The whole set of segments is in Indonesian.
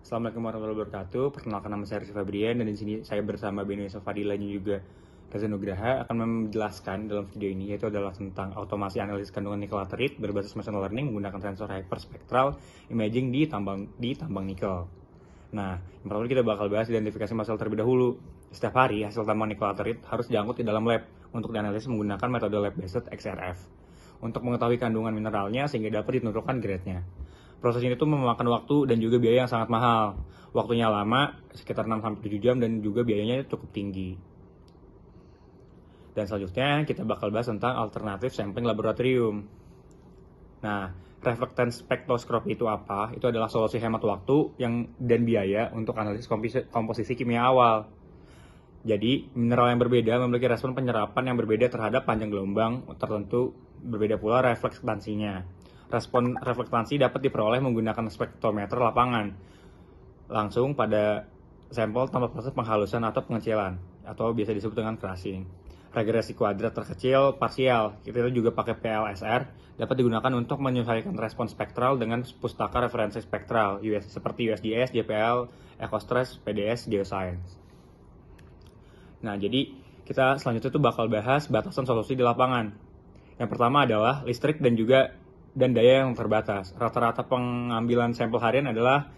Assalamualaikum warahmatullahi wabarakatuh. Perkenalkan, nama saya Rizky Fabrian dan di sini saya bersama Beni Fadila dan juga Reza Nugraha akan menjelaskan dalam video ini, yaitu adalah tentang otomasi analisis kandungan nikel laterit berbasis machine learning menggunakan sensor hyperspectral imaging di tambang nikel. Nah, yang pertama kita bakal bahas identifikasi masalah terlebih dahulu. Setiap hari hasil tambang nikel laterit harus diangkut di dalam lab untuk dianalisis menggunakan metode lab-based XRF untuk mengetahui kandungan mineralnya sehingga dapat ditentukan grade-nya. Proses ini tuh memakan waktu dan juga biaya yang sangat mahal. Waktunya lama, sekitar 6-7 jam, dan juga biayanya cukup tinggi. Dan selanjutnya kita bakal bahas tentang alternatif sampling laboratorium. Nah, reflectance spektroskopi itu apa? Itu adalah solusi hemat waktu dan biaya untuk analisis komposisi kimia awal. Jadi, mineral yang berbeda memiliki respon penyerapan yang berbeda terhadap panjang gelombang tertentu, berbeda pula reflektansinya. Respon reflektansi dapat diperoleh menggunakan spektrometer lapangan langsung pada sampel tanpa proses penghalusan atau pengecilan, atau biasa disebut dengan crushing. Regresi kuadrat terkecil parsial, kita juga pakai PLSR, dapat digunakan untuk menyesuaikan respon spektral dengan pustaka referensi spektral seperti USGS, JPL, EcoStress, PDS, Geoscience. Nah, jadi kita selanjutnya tuh bakal bahas batasan solusi di lapangan. Yang pertama adalah listrik dan daya yang terbatas. Rata-rata pengambilan sampel harian adalah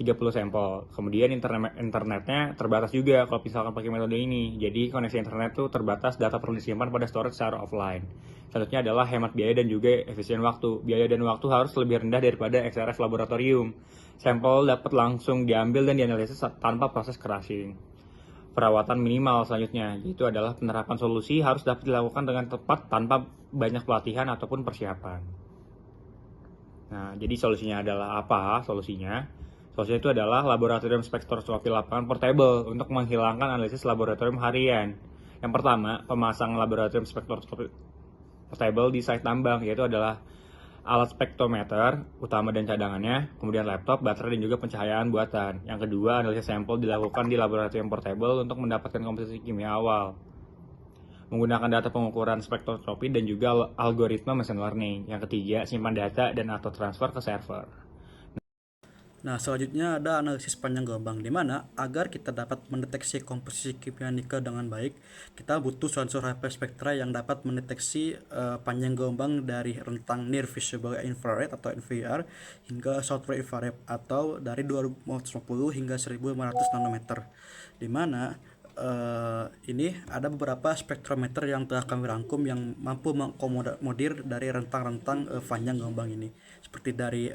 30 sampel. Kemudian internetnya terbatas juga kalau misalkan pakai metode ini. Jadi koneksi internet tuh terbatas, data perlu disimpan pada storage secara offline. Selanjutnya adalah hemat biaya dan juga efisien waktu. Biaya dan waktu harus lebih rendah daripada XRF laboratorium. Sampel dapat langsung diambil dan dianalisis tanpa proses crushing. Perawatan minimal selanjutnya, yaitu adalah penerapan solusi harus dapat dilakukan dengan tepat tanpa banyak pelatihan ataupun persiapan. Nah, jadi solusinya adalah apa? Solusinya itu adalah laboratorium spektroskopi lapangan portable untuk menghilangkan analisis laboratorium harian. Yang pertama, pemasangan laboratorium spektroskopi portable di site tambang, yaitu adalah alat spektrometer utama dan cadangannya, kemudian laptop, baterai, dan juga pencahayaan buatan. Yang kedua, analisis sampel dilakukan di laboratorium portable untuk mendapatkan komposisi kimia awal menggunakan data pengukuran spektroskopi dan juga algoritma machine learning. Yang ketiga, simpan data dan atau transfer ke server. Nah, selanjutnya ada analisis panjang gelombang, di mana agar kita dapat mendeteksi komposisi kimia nikel dengan baik, kita butuh sensor hyperspektra yang dapat mendeteksi panjang gelombang dari rentang near visible infrared atau NVIR hingga short-wave infrared atau dari 250 hingga 1500 nanometer. Di mana ini ada beberapa spektrometer yang telah kami rangkum yang mampu mengakomodir dari rentang-rentang panjang gelombang ini, seperti dari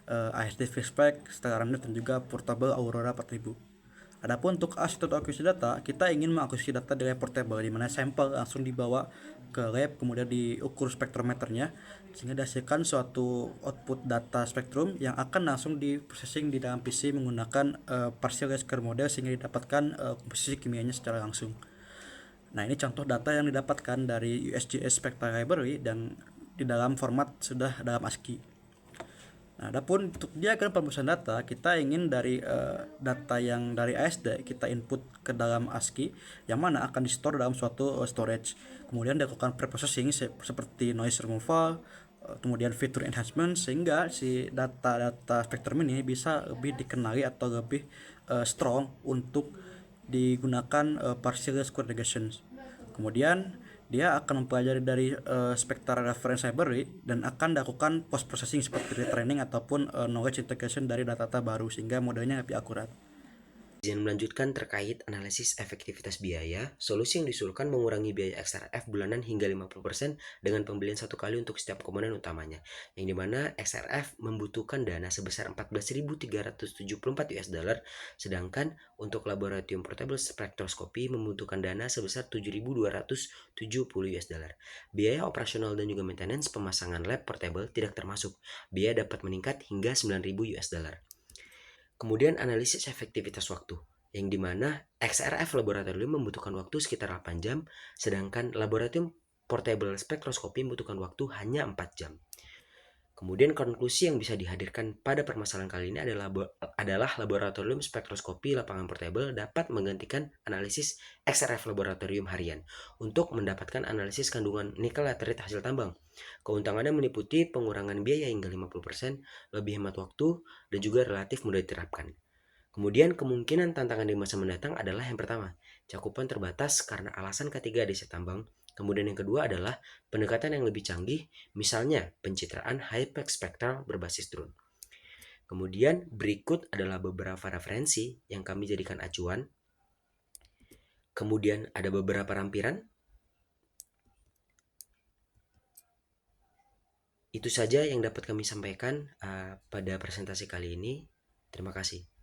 ASD Fishback, Stellarnet, dan juga Portable Aurora 4000. Adapun untuk arsitektur akuisisi data, kita ingin mengakuisisi data dari portable, di mana sampel langsung dibawa ke lab, kemudian diukur spektrometernya, sehingga dihasilkan suatu output data spektrum yang akan langsung diprocessing di dalam PC menggunakan partial Raster model, sehingga didapatkan komposisi kimianya secara langsung. Nah, ini contoh data yang didapatkan dari USGS Spectral Library dan di dalam format sudah dalam ASCII. Nah, adapun untuk diagram pemrosesan data, kita ingin dari data yang dari ASD kita input ke dalam ASCII, yang mana akan di-store dalam suatu storage. Kemudian dilakukan preprocessing seperti noise removal, kemudian feature enhancement, sehingga si data-data spektrum ini bisa lebih dikenali atau lebih strong untuk digunakan partial square regression. Kemudian dia akan mempelajari dari spectral reference library dan akan dilakukan post processing seperti retraining ataupun knowledge integration dari data-data baru sehingga modelnya lebih akurat. Izin melanjutkan terkait analisis efektivitas biaya, solusi yang diusulkan mengurangi biaya XRF bulanan hingga 50% dengan pembelian satu kali untuk setiap komponen utamanya, yang dimana XRF membutuhkan dana sebesar 14.374 US dollar, sedangkan untuk laboratorium portable spektroskopi membutuhkan dana sebesar 7.270 US dollar. Biaya operasional dan juga maintenance pemasangan lab portable tidak termasuk. Biaya dapat meningkat hingga 9.000 US dollar. Kemudian analisis efektivitas waktu, yang dimana XRF laboratorium membutuhkan waktu sekitar 8 jam, sedangkan laboratorium portable spektroskopi membutuhkan waktu hanya 4 jam. Kemudian konklusi yang bisa dihadirkan pada permasalahan kali ini adalah laboratorium spektroskopi lapangan portable dapat menggantikan analisis XRF laboratorium harian untuk mendapatkan analisis kandungan nikel laterit hasil tambang. Keuntungannya meliputi pengurangan biaya hingga 50%, lebih hemat waktu, dan juga relatif mudah diterapkan. Kemudian kemungkinan tantangan di masa mendatang adalah yang pertama, cakupan terbatas karena alasan ketiga desa tambang. Kemudian yang kedua adalah pendekatan yang lebih canggih, misalnya pencitraan hyper spektral berbasis drone. Kemudian berikut adalah beberapa referensi yang kami jadikan acuan. Kemudian ada beberapa rampiran. Itu saja yang dapat kami sampaikan pada presentasi kali ini. Terima kasih.